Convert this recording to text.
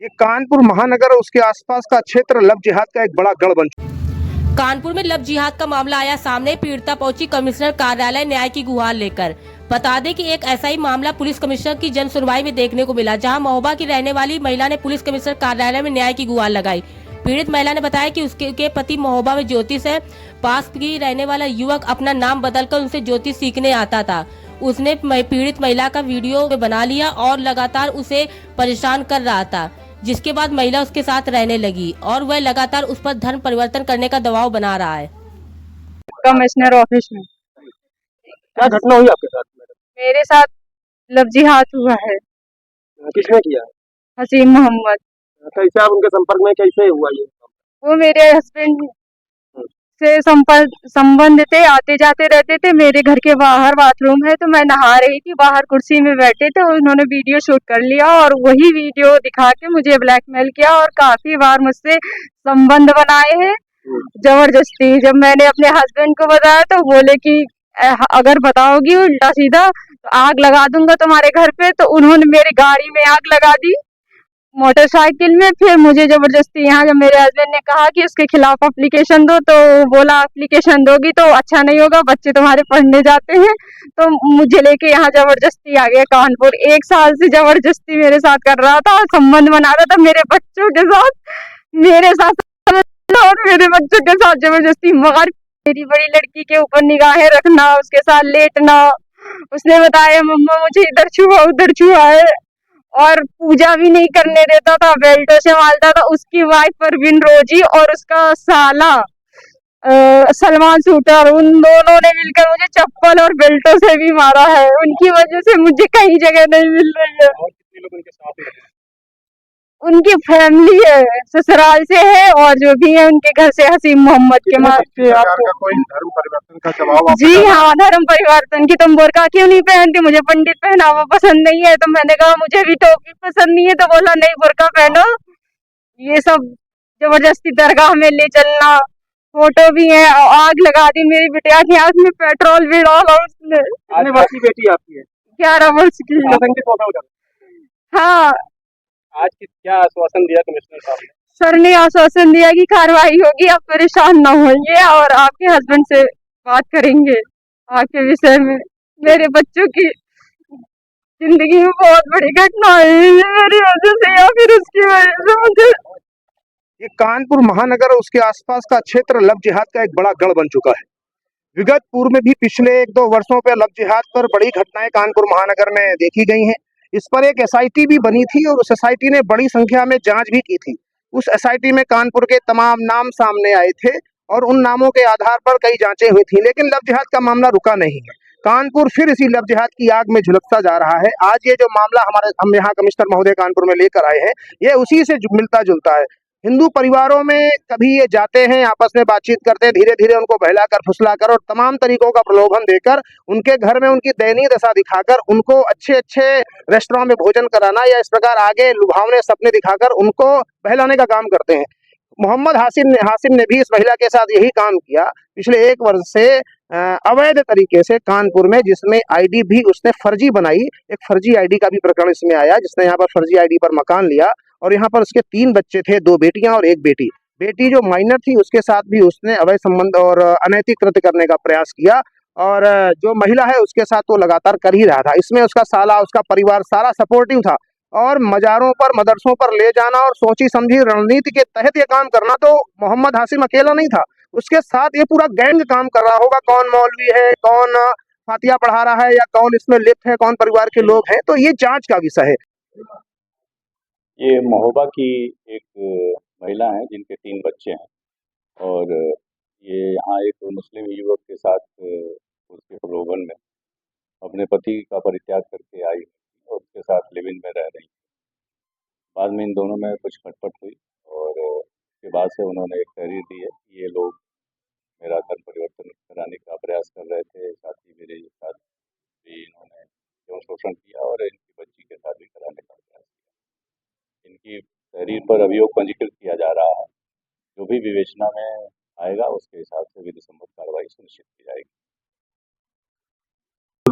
ये कानपुर महानगर और उसके आसपास का क्षेत्र लव जिहाद का एक बड़ा गढ़ बन चुका है। कानपुर में लव जिहाद का मामला आया सामने। पीड़िता पहुंची कमिश्नर कार्यालय न्याय की गुहार लेकर। बता दें कि एक ऐसा ही मामला पुलिस कमिश्नर की जन सुनवाई में देखने को मिला, जहां महोबा की रहने वाली महिला ने पुलिस कमिश्नर कार्यालय में न्याय की गुहार लगाई। पीड़ित महिला ने बताया कि उसके पति महोबा में ज्योतिष है। पास की रहने वाला युवक अपना नाम बदलकर उनसे ज्योतिष सीखने आता था। उसने पीड़ित महिला का वीडियो बना लिया और लगातार उसे परेशान कर रहा था, जिसके बाद महिला उसके साथ रहने लगी और वह लगातार उस पर धर्म परिवर्तन करने का दबाव बना रहा है। कमिश्नर ऑफिस में क्या घटना हुई आपके साथ मैडम? मेरे साथ लव जिहाद हुआ है। किसने किया? हसीम मोहम्मद। कैसे आप उनके संपर्क में कैसे हुआ ये? वो मेरे हस्बैंड से संबंध थे, आते जाते रहते थे। मेरे घर के बाहर बाथरूम है, तो मैं नहा रही थी, बाहर कुर्सी में बैठे थे, उन्होंने वीडियो शूट कर लिया और वही वीडियो दिखा के मुझे ब्लैकमेल किया और काफी बार मुझसे संबंध बनाए हैं जबरदस्ती। जब मैंने अपने हस्बैंड को बताया तो बोले कि अगर बताओगी उल्टा सीधा तो आग लगा दूंगा तुम्हारे घर पे। तो उन्होंने मेरी गाड़ी में आग लगा दी, मोटरसाइकिल में। फिर मुझे जबरदस्ती यहाँ जब मेरे हस्बैंड ने कहा कि उसके खिलाफ एप्लीकेशन दो, तो बोला एप्लीकेशन दोगी तो अच्छा नहीं होगा, बच्चे तुम्हारे पढ़ने जाते हैं। तो मुझे लेके यहाँ जबरदस्ती आ गया कानपुर। 1 साल से जबरदस्ती मेरे साथ कर रहा था और संबंध बना रहा था मेरे बच्चों के साथ, मेरे साथ और मेरे बच्चों के साथ जबरदस्ती। मगर मेरी बड़ी लड़की के ऊपर निगाहें रखना, उसके साथ लेटना। उसने बताया मम्मा मुझे इधर छुआ उधर छुआ है, और पूजा भी नहीं करने देता था, बेल्टों से मारता था। उसकी वाइफ परवीन रोजी और उसका साला सलमान शूटर, उन दोनों ने मिलकर मुझे चप्पल और बेल्टों से भी मारा है। उनकी वजह से मुझे कहीं जगह नहीं मिल रही है। और कितने लोग उनके साथ हैं? उनकी फैमिली है, ससुराल से है, और जो भी है उनके घर से हसीम मोहम्मद के मार आपका कोई धर्म परिवर्तन का दबाव जी हाँ, धर्म परिवर्तन की। तुम बुर्का क्यों नहीं पहनती? मुझे पंडित पहनावा पसंद नहीं है। तो मैंने कहा मुझे भी टोपी पसंद नहीं है, तो बोला नहीं बुर्का पहनो। ये सब जबरदस्ती दरगाह में ले चलना, फोटो भी है। आग लगा दी मेरी बिटिया की आंख में, पेट्रोल भी डाला उसने। कितने वर्ष की बेटी आपकी है? 11 वर्ष की है। आतंकी फोटो उधर। हाँ, आज की क्या आश्वासन दिया कमिश्नर साहब ने? सर ने आश्वासन दिया कि कार्रवाई होगी, आप परेशान न होइए और आपके हस्बैंड से बात करेंगे आपके विषय में। मेरे बच्चों की जिंदगी में बहुत बड़ी घटना है मेरी वजह से या फिर उसकी वजह से मुझे। ये कानपुर महानगर और उसके आसपास का क्षेत्र लव जिहाद का एक बड़ा गढ़ बन चुका है। विगत पूर्व में भी पिछले 1-2 वर्षों पे लव जिहाद पर बड़ी घटनाएं कानपुर महानगर में देखी गई हैं। इस पर एक एसआईटी भी बनी थी और उस एसआईटी ने बड़ी संख्या में जांच भी की थी। उस एसआईटी में कानपुर के तमाम नाम सामने आए थे और उन नामों के आधार पर कई जांचें हुई थी, लेकिन लव जिहाद का मामला रुका नहीं है। कानपुर फिर इसी लव जिहाद की आग में झुलसता जा रहा है। आज ये जो मामला हम यहाँ कमिश्नर महोदय कानपुर में लेकर आए हैं, ये उसी से मिलता जुलता है। हिंदू परिवारों में कभी ये जाते हैं, आपस में बातचीत करते हैं, धीरे धीरे उनको बहलाकर फुसलाकर और तमाम तरीकों का प्रलोभन देकर उनके घर में उनकी दयनीय दशा दिखाकर उनको अच्छे अच्छे रेस्टोरेंट में भोजन कराना या इस प्रकार आगे लुभावने सपने दिखाकर उनको बहलाने का काम करते हैं। मोहम्मद हासिम ने भी इस महिला के साथ यही काम किया पिछले 1 वर्ष से अवैध तरीके से कानपुर में, जिसमें आईडी भी उसने फर्जी बनाई। एक फर्जी आईडी का भी प्रकरण इसमें आया, जिसने यहाँ पर फर्जी आईडी पर मकान लिया और यहाँ पर उसके 3 बच्चे थे, 2 बेटियां और 1 बेटी। बेटी जो माइनर थी उसके साथ भी उसने अवैध संबंध और अनैतिक कृत्य करने का प्रयास किया और जो महिला है उसके साथ वो लगातार कर ही रहा था। इसमें उसका साला, उसका परिवार सारा सपोर्टिव था और मजारों पर, मदरसों पर ले जाना और सोची समझी रणनीति के तहत ये काम करना तो मोहम्मद हासिम अकेला नहीं था, उसके साथ ये पूरा गैंग काम कर रहा होगा। कौन मौलवी है, कौन फातिया पढ़ा रहा है या कौन इसमें लिप्त है, कौन परिवार के लोग हैं, तो ये जांच का विषय है। ये महोबा की एक महिला है जिनके 3 बच्चे हैं और ये यहाँ एक मुस्लिम युवक के साथ उसके प्रलोभन में अपने पति का परित्याग करके आई और उसके साथ लिव इन में रह रही। बाद में इन दोनों में कुछ खटपट हुई और उसके बाद से उन्होंने एक तहरीर दी है कि ये लोग मेरा धर्म परिवर्तन कराने का प्रयास कर रहे थे, साथ ही मेरे साथ भी इन्होंने यौन शोषण किया और इनकी बच्ची के साथ भी कराने का प्रयास किया। इनकी तहरीर पर अभियोग पंजीकृत किया जा रहा है। जो भी विवेचना में आएगा उसके हिसाब से विधि सम्मत